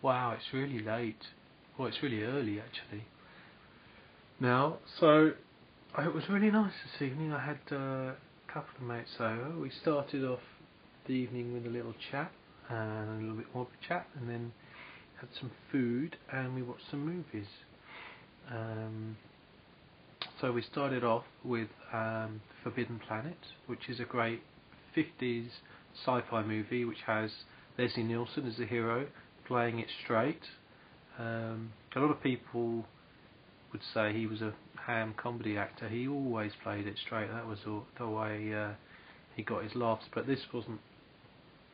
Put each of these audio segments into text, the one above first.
Wow, it's really late. Well, it's really early actually. Now, so it was really nice this evening. I had a couple of mates over. We started off the evening with a little chat, and a little bit more of a chat, and then had some food, and we watched some movies. So we started off with Forbidden Planet, which is a great 50s sci-fi movie which has Leslie Nielsen as the hero playing it straight. A lot of people would say he was a ham comedy actor. He always played it straight. That was the way he got his laughs. But this wasn't.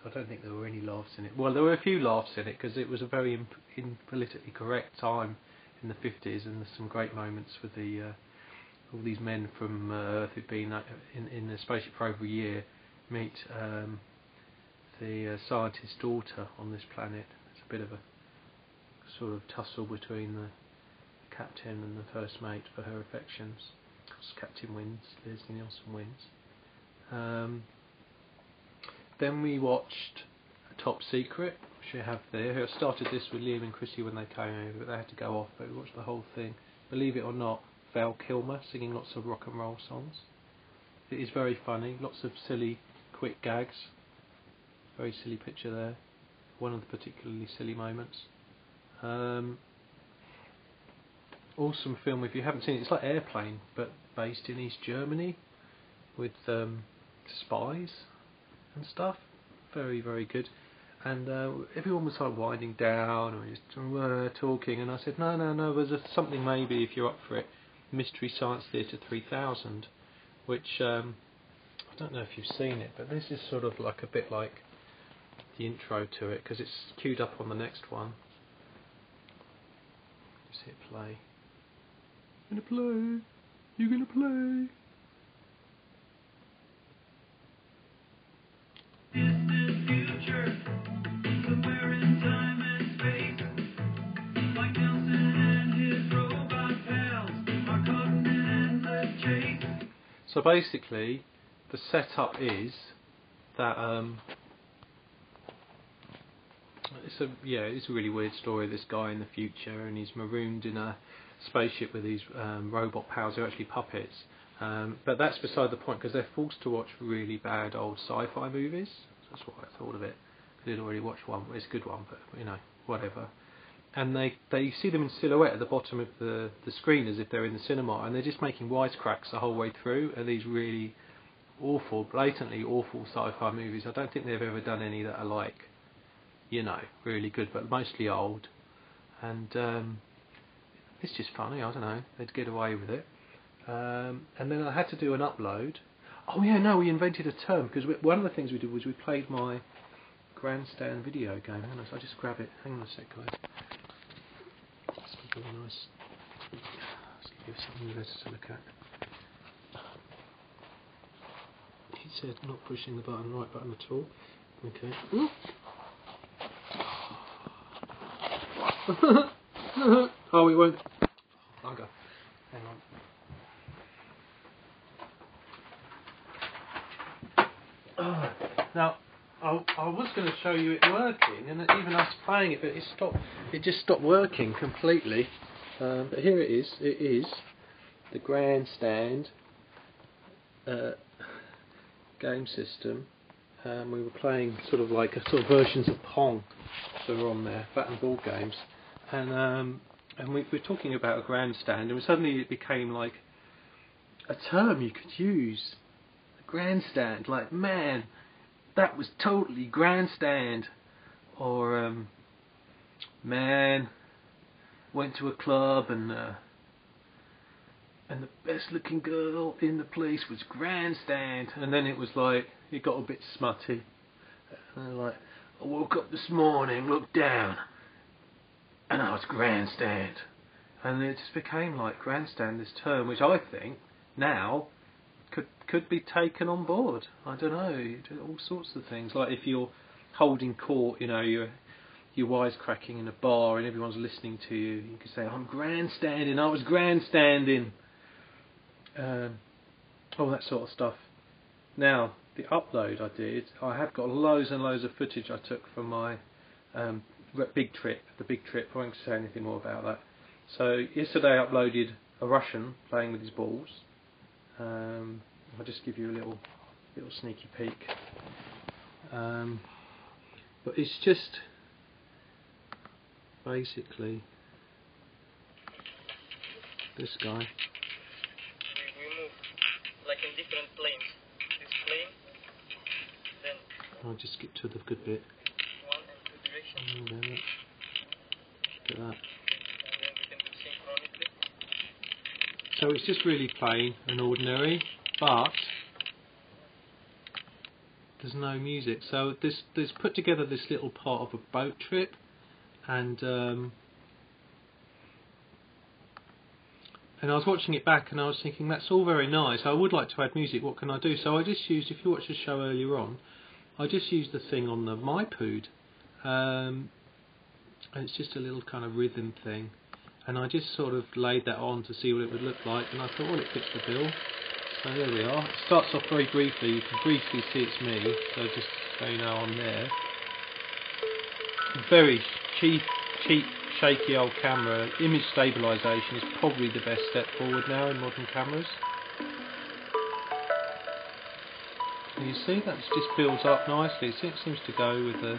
I don't think there were any laughs in it. Well, there were a few laughs in it because it was a very politically correct time in the 50s, and there's some great moments with the all these men from Earth who've been in the spaceship for over a year meet the scientist's daughter on this planet. It's a bit of a sort of tussle between the captain and the first mate for her affections. Captain wins, Leslie Nielsen wins. Then we watched Top Secret, which I have there. I started this with Liam and Chrissy when they came over, but they had to go off, but we watched the whole thing. Believe it or not, Val Kilmer singing lots of rock and roll songs. It is very funny, lots of silly, quick gags. Very silly picture there. One of the particularly silly moments. Awesome film if you haven't seen it. It's like Airplane, but based in East Germany with spies and stuff. Very, very good. And everyone was like winding down or just talking, and I said, no, there's something maybe if you're up for it. Mystery Science Theatre 3000, which I don't know if you've seen it, but this is sort of like a bit like the intro to it, because it's queued up on the next one. Just hit play. You're gonna play. You're gonna play. Distant future, somewhere in time and space. Like Nelson and his robot pals are caught in an endless chase. So basically, the setup is that it's a really weird story. This guy in the future, and he's marooned in a spaceship with these robot pals who are actually puppets. But that's beside the point, because they're forced to watch really bad old sci-fi movies. That's what I thought of it. I did already watch one. It's a good one, but whatever. And they see them in silhouette at the bottom of the screen as if they're in the cinema, and they're just making wisecracks the whole way through. Are these really awful, blatantly awful sci-fi movies? I don't think they've ever done any that are like, really good, but mostly old. And it's just funny. I don't know. They'd get away with it. And then I had to do an upload. Oh yeah, no, we invented a term, because one of the things we did was we played my grandstand video game. Hang on, I'll just grab it. Hang on a sec, guys. This would be nice. Let's give you something better to look at. He said not pushing the right button at all. Okay. Oh, we won't. I'll go. Hang on. Now, I was going to show you it working, and even us playing it, but it just stopped working completely. But here it is. It is the grandstand game system. We were playing sort of versions of Pong that were on there, fat and ball games, and we were talking about a grandstand, and suddenly it became like a term you could use. A grandstand, like, man, that was totally grandstand, or man, went to a club and the best looking girl in the place was grandstand, and then it was like it got a bit smutty, and like, I woke up this morning, looked down, and I was grandstand, and it just became like grandstand, this term, which I think now could be taken on board. I don't know, you do all sorts of things, like if you're holding court, you're wisecracking in a bar and everyone's listening to you, you could say, I'm grandstanding, I was grandstanding, all that sort of stuff. Now, the upload I did, I have got loads and loads of footage I took from my big trip. The big trip. I won't say anything more about that. So yesterday I uploaded a Russian playing with his balls. I'll just give you a little sneaky peek. But it's just basically this guy. We move like in different planes. This plane, then I'll just skip to the good bit. 1 and 2 directions, Look at that. and then we can do synchronically. So it's just really plain and ordinary, but there's no music. So there's put together this little part of a boat trip, and I was watching it back and I was thinking, that's all very nice, I would like to add music, what can I do? So I just used, if you watched the show earlier on, I just used the thing on the MyPood, and it's just a little kind of rhythm thing, and I just sort of laid that on to see what it would look like, and I thought, well, it fits the bill. So there we are. It starts off very briefly, you can briefly see it's me, so just so you know I'm there. Very cheap, shaky old camera. Image stabilisation is probably the best step forward now in modern cameras. And you see that just builds up nicely. It seems to go with the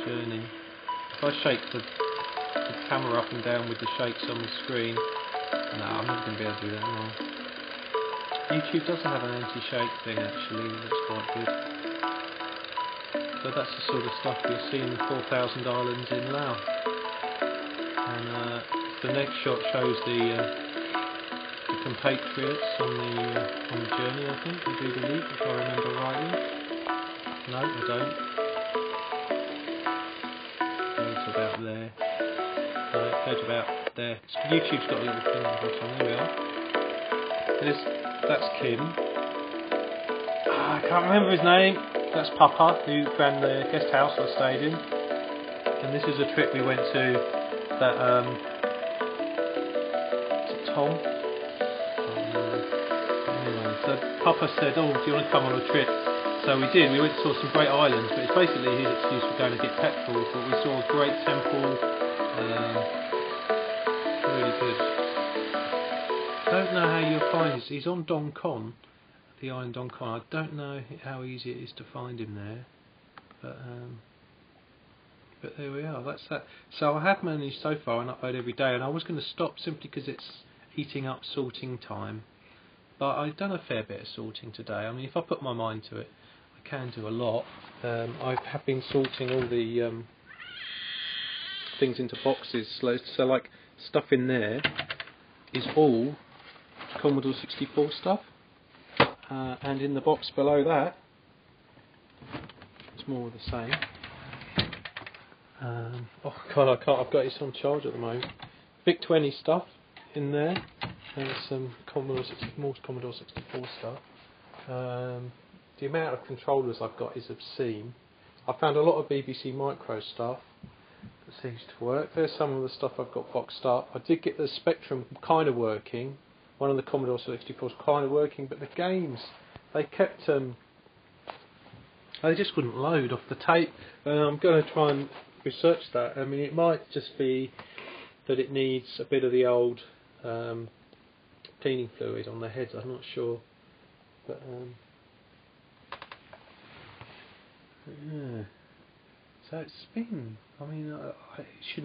journey. If I shake the camera up and down with the shakes on the screen, no, I'm never going to be able to do that now. YouTube doesn't have an anti-shake thing actually, that's quite good. So that's the sort of stuff you'll see in the 4,000 Islands in Laos. And the next shot shows the compatriots on the journey, I think, they do the leap, if I remember rightly. No, I don't. Goes about there. No, it goes about there. YouTube's got a little thing on the bottom. There we are. That's Kim. I can't remember his name. That's Papa, who ran the guest house I stayed in. And this is a trip we went to that, is it Tom? Anyway, so Papa said, oh, do you want to come on a trip? So we did. We went and saw some great islands, but it's basically his excuse for going to get petrol. But we saw a great temple. Really good. Don't know how you'll find this. He's on Don Con. The island Don Con. I don't know how easy it is to find him there, but there we are. That's that. So I have managed so far and upload every day, and I was going to stop simply because it's eating up sorting time. But I've done a fair bit of sorting today. I mean, if I put my mind to it, I can do a lot. I have been sorting all the things into boxes. So like stuff in there is all Commodore 64 stuff. And in the box below that, it's more of the same. Oh god, I can't. I've got it on charge at the moment. VIC-20 stuff in there. There's some more Commodore 64 stuff. The amount of controllers I've got is obscene. I found a lot of BBC Micro stuff that seems to work. There's some of the stuff I've got boxed up. I did get the Spectrum kind of working. One of the Commodore 64s kind of working, but the games, they kept they just wouldn't load off the tape. I'm going to try and research that. I mean, it might just be that it needs a bit of the old cleaning fluid on the heads. I'm not sure, but yeah. So it's been. I mean,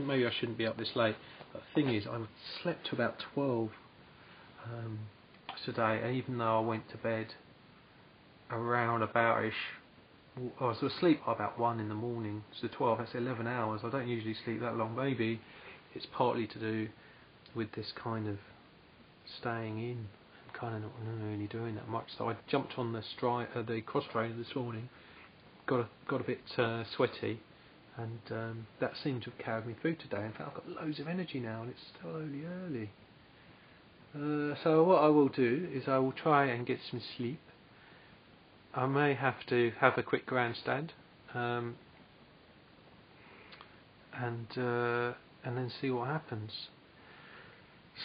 maybe I shouldn't be up this late. But the thing is, I slept to about 12. Today, and even though I went to bed around about-ish, I was asleep by about 1 in the morning, so 12, that's 11 hours. I don't usually sleep that long. Maybe it's partly to do with this kind of staying in, and kind of not really doing that much. So I jumped on the cross trainer this morning, got a bit sweaty, and that seemed to have carried me through today. In fact, I've got loads of energy now, and it's still only early. So what I will do is I will try and get some sleep. I may have to have a quick grandstand, and then see what happens.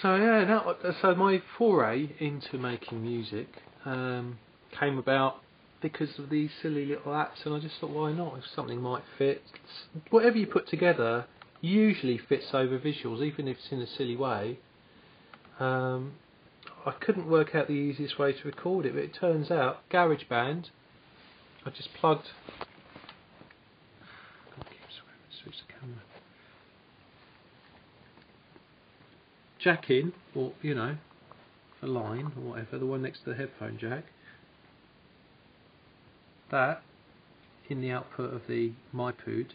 So yeah, so my foray into making music came about because of these silly little apps, and I just thought, why not? If something might fit, whatever you put together usually fits over visuals, even if it's in a silly way. I couldn't work out the easiest way to record it, but it turns out GarageBand. I just plugged. Switch the camera. Jack in, or you know, a line or whatever, the one next to the headphone jack. That in the output of the MyPood.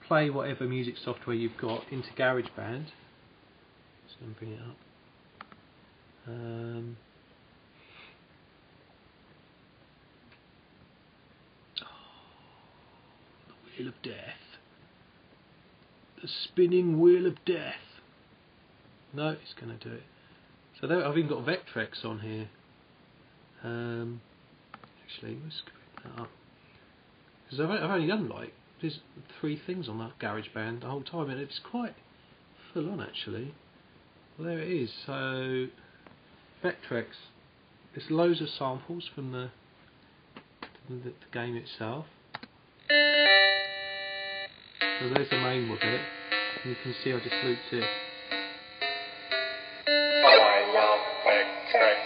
Play whatever music software you've got into GarageBand. So I'm bring it up. The Wheel of Death. The spinning Wheel of Death. No, it's going to do it. So there, I've even got Vectrex on here. Actually, let's put that up. Because I've only done like there's 3 things on that GarageBand the whole time, and it's quite full on actually. Well, there it is. So Vectrex. There's loads of samples from the game itself. So there's the main of it. And you can see I just looped it. I love Vectrex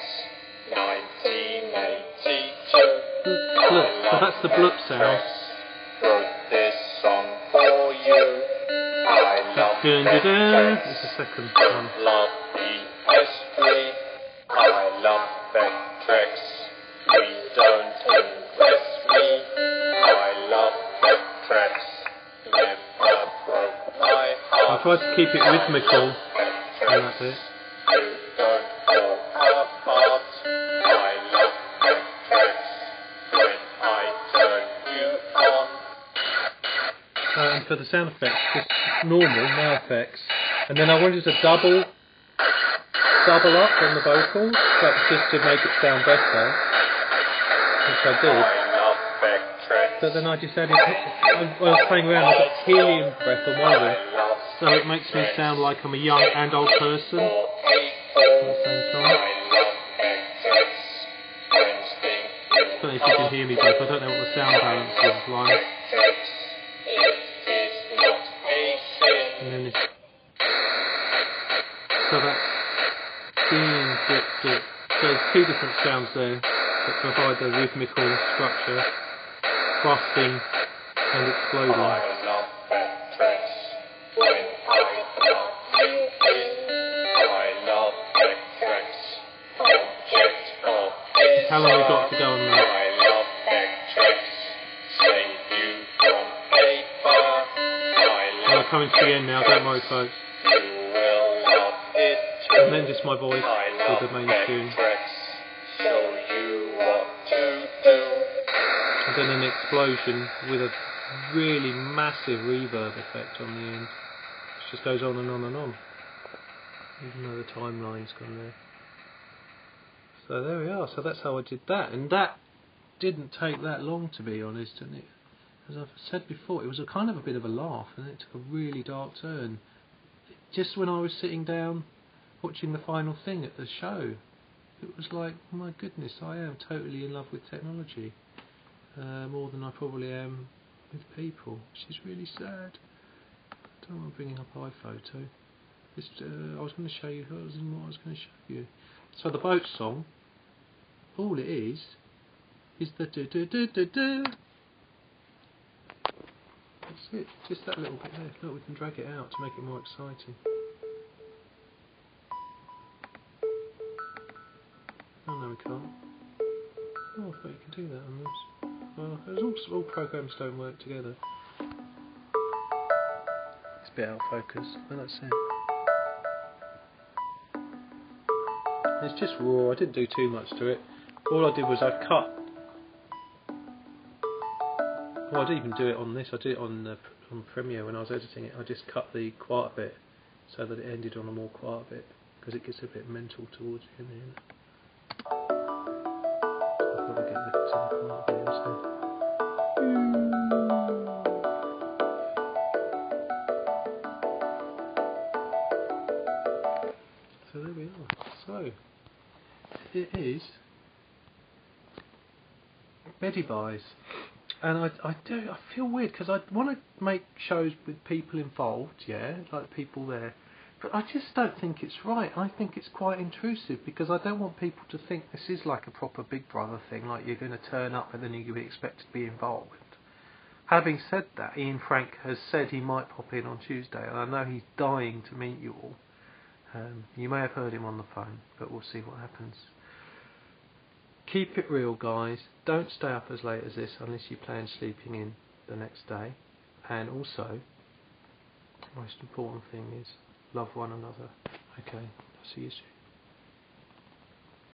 1982. Look, so that's the bloop sound. Wrote this song for you. I love Vectrex. It's the second one. Love PS3. I love Vectrex. We don't impress me. I love Vectrex. Never broke my heart. I tried to keep it rhythmical, and that's it. You don't fall apart. I love Vectrex. When I turn you on. And for the sound effects, just normal, no effects. And then I wanted to double up on the vocals, but just to make it sound better, which I did. I love Vectrex. But then I just added, I was playing around, I got helium breath on one of them, so it makes me sound like I'm a young and old person at the same time. I don't know if you can hear me both, I don't know what the sound balance is like. And then it's, so that ding, dip, dip. So there's 2 different sounds there that provide the rhythmical structure, busting and exploding. I love Vectrex. When I plug you in, I love Vectrex. Object of How long we got to go on that? I love Vectrex. Save you from paper. I We're coming to the end now, don't worry folks. You will love it too. And then just my voice with the main tune. Show you what to do. And then an explosion with a really massive reverb effect on the end. It just goes on and on and on. Even though the timeline's gone there. So there we are, so that's how I did that. And that didn't take that long, to be honest, and it, as I've said before, it was a kind of a bit of a laugh, and it took a really dark turn. Just when I was sitting down watching the final thing at the show, it was like, oh my goodness, I am totally in love with technology, more than I probably am with people, which is really sad. I don't want bringing up iPhoto. I was going to show you what I was going to show you. So the boat song, all it is the do do do do do. That's it, just that little bit there. Look, we can drag it out to make it more exciting. Oh no, we can't. Oh, I thought you could do that on this. Well, all programs don't work together. It's a bit out of focus, but that's it. It's just raw, I didn't do too much to it. All I did was I cut. Well, I didn't even do it on this, I did it on Premiere when I was editing it. I just cut the quiet bit so that it ended on a more quiet bit, because it gets a bit mental towards the end. I'll probably get the quiet bit instead. So there we are. So it is Betty buys. And I feel weird because I want to make shows with people involved, yeah, like people there. But I just don't think it's right. I think it's quite intrusive because I don't want people to think this is like a proper Big Brother thing, like you're going to turn up and then you're going to be expected to be involved. Having said that, Ian Frank has said he might pop in on Tuesday, and I know he's dying to meet you all. You may have heard him on the phone, but we'll see what happens. Keep it real, guys. Don't stay up as late as this unless you plan sleeping in the next day. And also, the most important thing is love one another. Okay, I'll see you soon.